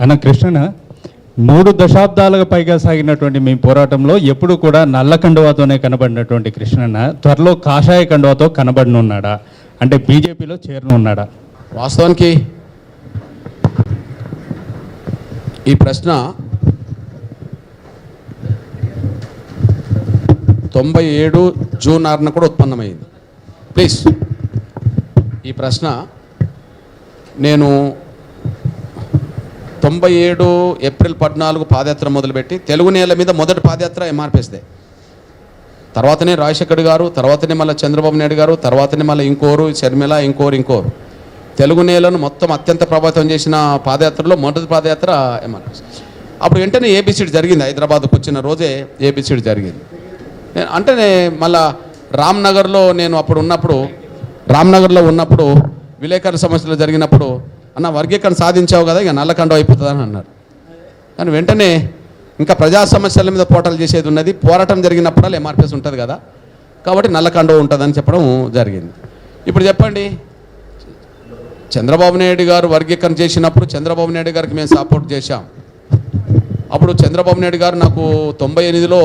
అన్న కృష్ణన 3 దశాబ్దాలకు పైగా సాగినటువంటి మీ పోరాటంలో ఎప్పుడు కూడా నల్ల కండువాతోనే కనబడినటువంటి కృష్ణన్న త్వరలో కాషాయ కండువాతో కనబడనున్నాడా? అంటే బీజేపీలో చేరనున్నాడా? వాస్తవానికి ఈ ప్రశ్న 97 జూన్ 6న కూడా ఉత్పన్నమైంది. ప్లీజ్, ఈ ప్రశ్న నేను 97 ఏప్రిల్ 14 పాదయాత్ర మొదలుపెట్టి తెలుగు నేల మీద మొదటి పాదయాత్ర ఎంఆర్పిఎస్దే. తర్వాతనే రాజశేఖర్ గారు, తర్వాతనే మళ్ళీ చంద్రబాబు నాయుడు గారు, తర్వాతనే మళ్ళీ ఇంకోరు షర్మిల, ఇంకోరు తెలుగు నేలను మొత్తం అత్యంత ప్రభావితం చేసిన పాదయాత్రలో మొదటి పాదయాత్ర ఎంఆర్పిఎస్. అప్పుడు వెంటనే ఏబిసిడి జరిగింది. హైదరాబాద్కు వచ్చిన రోజే ఏబిసిడి జరిగింది. అంటే మళ్ళా రామ్నగర్లో నేను అప్పుడు ఉన్నప్పుడు విలేకరుల సమస్యలు జరిగినప్పుడు, అన్న వర్గీకరణ సాధించావు కదా, ఇక నల్లకండ అయిపోతుందని అన్నారు. కానీ వెంటనే ఇంకా ప్రజా సమస్యల మీద పోరాటాలు చేసేది ఉన్నది, పోరాటం జరిగినప్పుడు ఎంఆర్పిఎస్ ఉంటుంది కదా, కాబట్టి నల్లకండ ఉంటుందని చెప్పడం జరిగింది. ఇప్పుడు చెప్పండి, చంద్రబాబు నాయుడు గారు వర్గీకరణ చేసినప్పుడు చంద్రబాబు నాయుడు గారికి మేము సపోర్ట్ చేశాం. అప్పుడు చంద్రబాబు నాయుడు గారు నాకు 98లో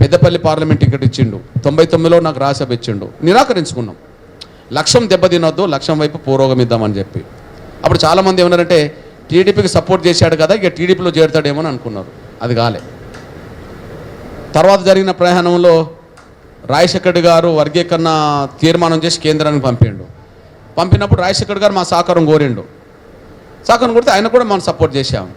పెద్దపల్లి పార్లమెంట్ టికెట్ ఇచ్చిండు, 99లో నాకు రాజ్యసభ ఇచ్చిండు. నిరాకరించుకున్నాం. లక్ష్యం దెబ్బతినొద్దు, లక్ష్యం వైపు పురోగమిద్దామని చెప్పి. అప్పుడు చాలామంది ఏమన్నారంటే టీడీపీకి సపోర్ట్ చేశాడు కదా, ఇక టీడీపీలో చేరుతాడేమో అని అనుకున్నారు. అది కాలే. తర్వాత జరిగిన ప్రయాణంలో రాజశేఖర్ గారు వర్గీకరణ తీర్మానం చేసి కేంద్రానికి పంపినప్పుడు రాజశేఖర్ గారు మా సహకారం కోరిండు. సహకారం కోరితే ఆయన కూడా మనం సపోర్ట్ చేశాం.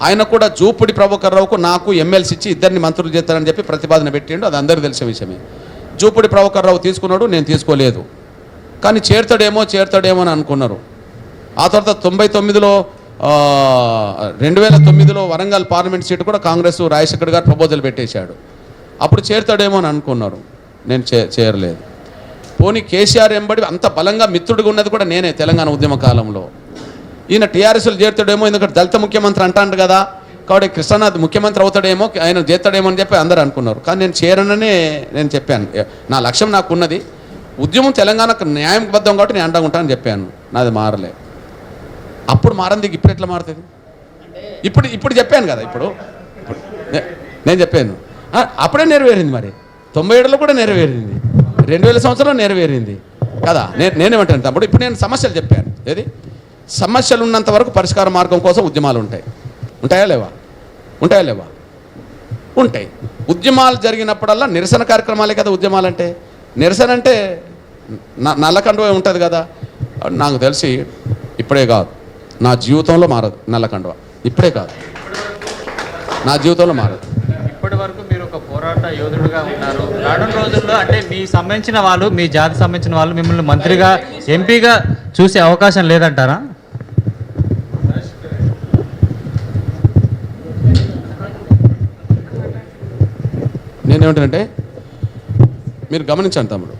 ఆయన కూడా జూపుడి ప్రభాకర్ రావుకు నాకు ఎమ్మెల్సీ ఇచ్చి ఇద్దరిని మంత్రులు చేస్తారని చెప్పి ప్రతిపాదన పెట్టిండు. అది అందరికీ తెలిసిన విషయమే. జూపుడి ప్రభాకర్ రావు తీసుకున్నాడు, నేను తీసుకోలేదు. కానీ చేరుతాడేమో అని అనుకున్నారు. ఆ తర్వాత 2009లో వరంగల్ పార్లమెంట్ సీటు కూడా కాంగ్రెస్ రాజశేఖర్ గారు ప్రపోజల్ పెట్టేశాడు. అప్పుడు చేరుతాడేమో అని అనుకున్నారు. నేను చేరలేదు. పోనీ కేసీఆర్ ఎంబడి అంత బలంగా మిత్రుడిగా ఉన్నది కూడా నేనే తెలంగాణ ఉద్యమ కాలంలో. ఈయన టీఆర్ఎస్లో చేరుతాడేమో, ఎందుకంటే దళిత ముఖ్యమంత్రి అంటాడు కదా, కాబట్టి కృష్ణనాథ్ ముఖ్యమంత్రి అవుతాడేమో, ఆయన చేస్తాడేమో అని చెప్పి అందరూ అనుకున్నారు. కానీ నేను చేరననే నేను చెప్పాను. నా లక్ష్యం నాకు ఉన్నది, ఉద్యమం తెలంగాణకు న్యాయబద్ధం కాబట్టి నేను అండగా ఉంటానని చెప్పాను. నాది మారలే. అప్పుడు మారంది, ఇప్పుడు ఎట్లా మారుతుంది? ఇప్పుడు చెప్పాను కదా, ఇప్పుడు నేను చెప్పాను. అప్పుడే నెరవేరింది. మరి 97లో కూడా నెరవేరింది, 2000 సంవత్సరంలో నెరవేరింది కదా. నేనేమంటాను తమ్ముడు, ఇప్పుడు నేను సమస్యలు చెప్పాను. ఏది సమస్యలు ఉన్నంత వరకు పరిష్కార మార్గం కోసం ఉద్యమాలు ఉంటాయా లేవా? ఉంటాయి. ఉద్యమాలు జరిగినప్పుడల్లా నిరసన కార్యక్రమాలే కదా ఉద్యమాలు అంటే. నిరసన అంటే నల్లకండువ ఉంటుంది కదా. నాకు తెలిసి ఇప్పుడే కాదు, నా జీవితంలో మారదు నల్లకండువ. ఇప్పుడే కాదు, నా జీవితంలో మారదు. ఇప్పటి వరకు మీరు ఒక పోరాట యోధుడుగా ఉన్నారు. రానున్న రోజుల్లో అంటే మీ సంబంధించిన వాళ్ళు, మీ జాతి సంబంధించిన వాళ్ళు మిమ్మల్ని మంత్రిగా, ఎంపీగా చూసే అవకాశం లేదంటారా? నేనేమంటానంటే, మీరు గమనించండి తమ్ముడు,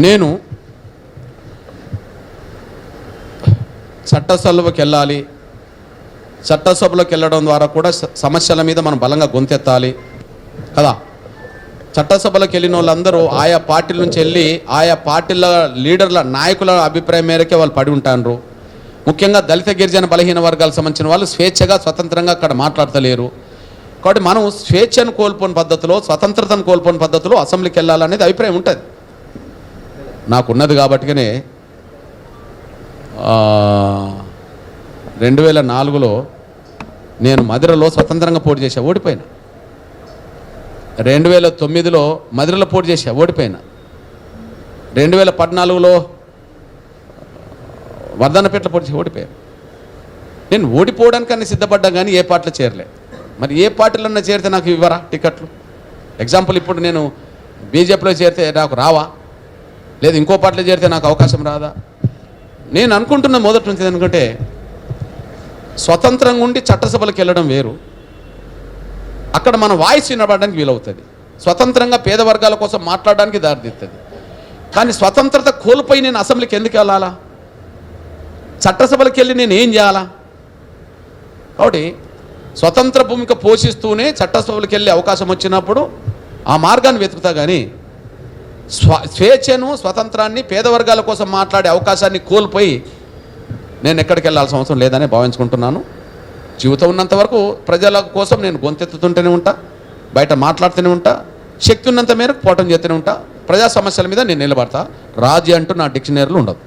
నేను చట్టసభలోకి వెళ్ళాలి. చట్టసభలోకి వెళ్ళడం ద్వారా కూడా సమస్యల మీద మనం బలంగా గొంతెత్తాలి కదా. చట్టసభలోకి వెళ్ళిన వాళ్ళందరూ ఆయా పార్టీల నుంచి వెళ్ళి ఆయా పార్టీల లీడర్ల, నాయకుల అభిప్రాయం మేరకే వాళ్ళు పడి ఉంటారు. ముఖ్యంగా దళిత, గిరిజన, బలహీన వర్గాలకు సంబంధించిన వాళ్ళు స్వేచ్ఛగా, స్వతంత్రంగా అక్కడ మాట్లాడతలేరు. కాబట్టి మనం స్వేచ్ఛను కోల్పోని పద్ధతిలో, స్వతంత్రతను కోల్పోని పద్ధతిలో అసెంబ్లీకి వెళ్ళాలనేది అభిప్రాయం ఉంటుంది. నాకున్నది కాబట్టినే 2004లో నేను మధిరలో స్వతంత్రంగా పోటీ చేశా, ఓడిపోయినా. 2009లో మధిరలో పోటీ చేశా, ఓడిపోయినా. 2014లో వర్ధన్నపేటలో పోటీ చేసి ఓడిపోయాను. నేను ఓడిపోవడానికి అన్ని సిద్ధపడ్డా, కానీ ఏ పార్టీలో చేరలే. మరి ఏ పార్టీలన్నా చేరితే నాకు ఇవ్వరా టికెట్లు? ఎగ్జాంపుల్, ఇప్పుడు నేను బీజేపీలో చేరితే నాకు రావా? లేదు ఇంకో పార్టీలో చేరితే నాకు అవకాశం రాదా? నేను అనుకుంటున్న మొదటి నుంచి, ఎందుకంటే స్వతంత్రంగా ఉండి చట్టసభలకు వెళ్ళడం వేరు, అక్కడ మన వాయిస్ వినబడడానికి వీలవుతుంది. స్వతంత్రంగా పేద వర్గాల కోసం మాట్లాడడానికి దారితీస్తుంది. కానీ స్వతంత్రత కోల్పోయి నేను అసెంబ్లీకి ఎందుకు వెళ్ళాలా? చట్టసభలకు వెళ్ళి నేను ఏం చేయాలా? కాబట్టి స్వతంత్ర భూమిక పోషిస్తూనే చట్టసభలకు వెళ్ళే అవకాశం వచ్చినప్పుడు ఆ మార్గాన్ని వెతుకుతా. కానీ స్వేచ్ఛను స్వతంత్రాన్ని పేద వర్గాల కోసం మాట్లాడే అవకాశాన్ని కోల్పోయి నేను ఎక్కడికి వెళ్ళాల్సిన అవసరం లేదని భావించుకుంటున్నాను. జీవితం ఉన్నంత వరకు ప్రజల కోసం నేను గొంతెత్తుతుంటూనే ఉంటా, బయట మాట్లాడుతూనే ఉంటా, శక్తి ఉన్నంత మేరకు పోవటం చేస్తూనే ఉంటా, ప్రజా సమస్యల మీద నేను నిలబడతా. రాజీ అంటూ నా డిక్షనరీలో ఉండదు.